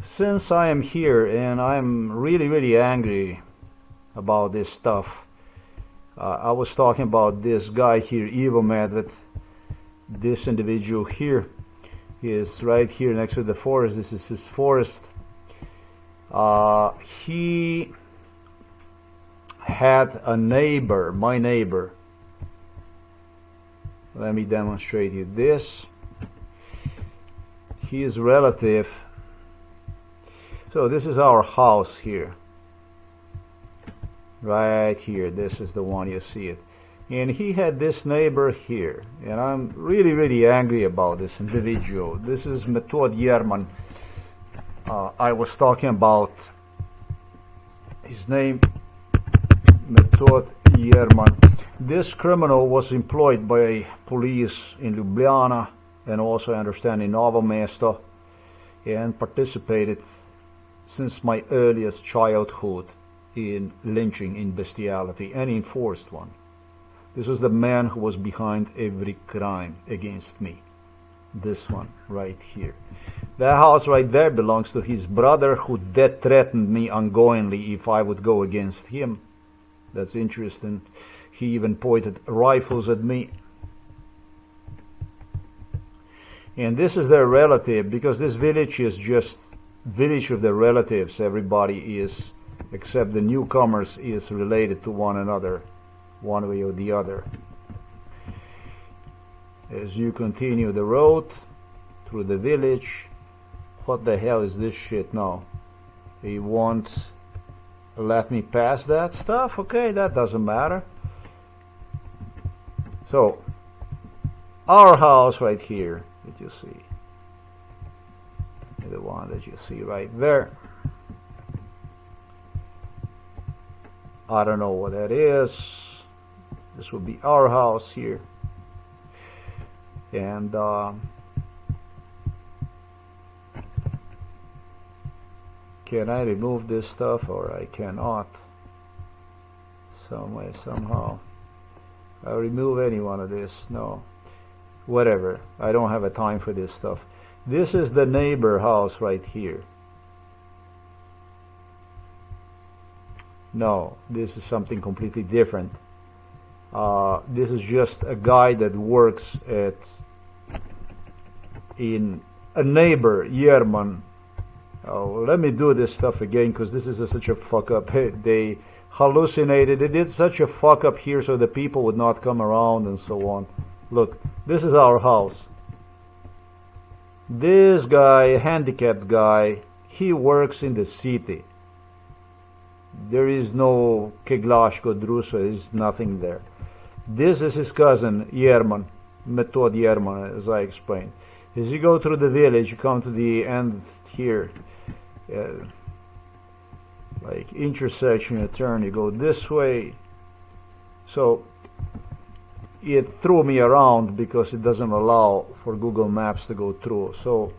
since I am here and I'm really angry about this stuff, I was talking about this guy here, Ivo Medved. This individual here, he is right here next to the forest. This is his forest. He had a neighbor, my neighbor. Let me demonstrate you this. His relative. So this is our house here. Right here. This is the one, you see it. And he had this neighbor here. And I'm really angry about this individual. This is Metod Jerman. I was talking about his name, Metod Jerman. This criminal was employed by police in Ljubljana and also, I understand, in Novo Mesto, and participated since my earliest childhood in lynching, in bestiality, and enforced one. This was the man who was behind every crime against me. This one right here. That house right there belongs to his brother, who death threatened me ongoingly if I would go against him. That's interesting. He even pointed rifles at me. And this is their relative, because this village is just village of their relatives. Everybody is, except the newcomers, is related to one another, one way or the other. As you continue the road through the village, what the hell is this shit now? He won't let me pass that stuff? Okay, that doesn't matter. So, our house right here, that you see, the one that you see right there. I don't know what that is. This will be our house here. And can I remove this stuff, or I cannot? Some way, somehow. I'll remove any one of this. No. Whatever. I don't have a time for this stuff. This is the neighbor house right here. No, this is something completely different. This is just a guy that works in a neighbor, Jerman. Oh, let me do this stuff again, because this is such a fuck up. They hallucinated. They did such a fuck up here so the people would not come around and so on. Look, this is our house. This guy, handicapped guy, he works in the city. There is no Keglashko Drusa, there is nothing there. This is his cousin, Jerman, Metod Jerman, as I explained. As you go through the village, you come to the end here, like intersection, you turn, you go this way. So it threw me around because it doesn't allow for Google Maps to go through. So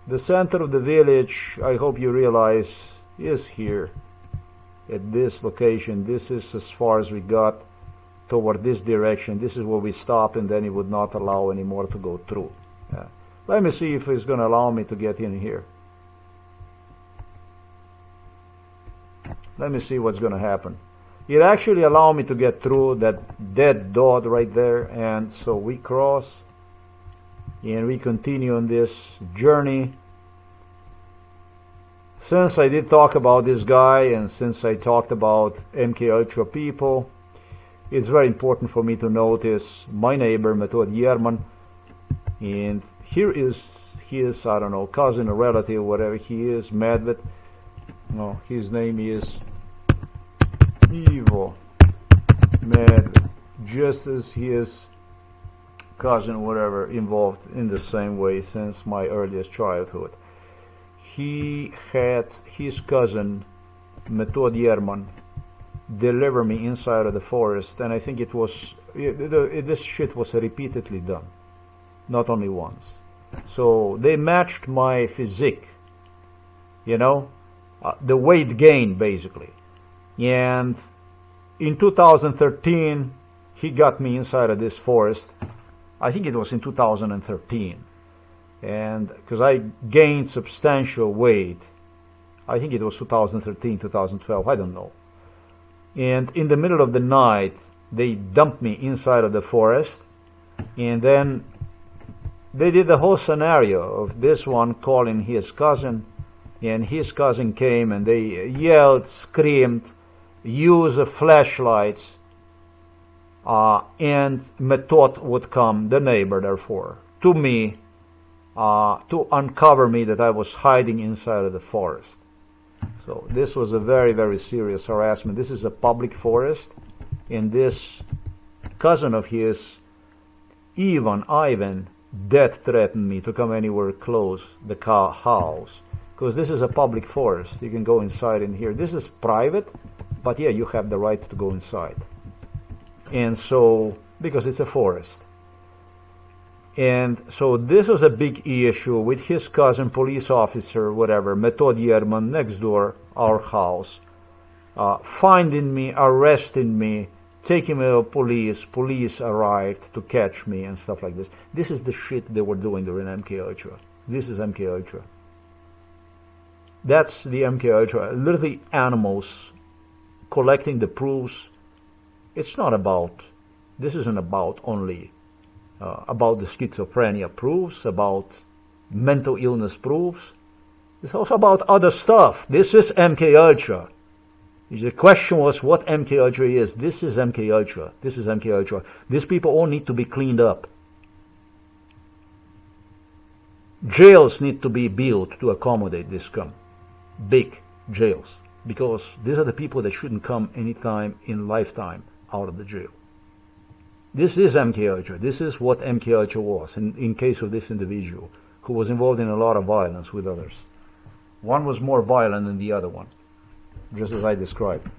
the center of the village, I hope you realize, is here at this location. This is as far as we got toward this direction. This is where we stopped, and then it would not allow anymore to go through. Let me see if it's going to allow me to get in here. Let me see what's going to happen. It actually allowed me to get through that dead dot right there, and so we cross and we continue on this journey. Since I did talk about this guy, and since I talked about MK Ultra people, it's very important for me to notice my neighbor, Metod Jerman, and here is his, I don't know, cousin or relative, whatever he is, Medved. No, his name is Ivo Medved, just as his cousin, whatever, involved in the same way since my earliest childhood. He had his cousin, Metod Jerman, deliver me inside of the forest, and I think it was, this shit was repeatedly done, not only once. So they matched my physique, you know, the weight gain basically. And in 2013, he got me inside of this forest. I think it was in 2013. And because I gained substantial weight I think it was 2013, 2012, I don't know. And in the middle of the night, they dumped me inside of the forest, and then they did the whole scenario of this one calling his cousin, and his cousin came, and they yelled, screamed, used flashlights, and Metod would come, the neighbor therefore, to me, to uncover me that I was hiding inside of the forest. So this was a very, very serious harassment. This is a public forest, and this cousin of his, Ivan, death threatened me to come anywhere close the house, because this is a public forest. You can go inside in here. This is private, but yeah, you have the right to go inside. And so, because it's a forest. And so this was a big issue with his cousin, police officer, whatever, Metod Jerman, next door, our house, finding me, arresting me, taking me to police. Police arrived to catch me and stuff like this. This is the shit they were doing during MK Ultra. This is MK Ultra. That's the MK Ultra. Literally animals collecting the proofs. It's not about, this isn't about only about the schizophrenia proofs, about mental illness proofs. It's also about other stuff. This is MK Ultra. The question was what MK Ultra is. This is MK Ultra. This is MK Ultra. These people all need to be cleaned up. Jails need to be built to accommodate this scum. Big jails. Because these are the people that shouldn't come anytime in lifetime out of the jail. This is MK Ultra. This is what MK Ultra was in case of this individual who was involved in a lot of violence with others. One was more violent than the other one, just as I described.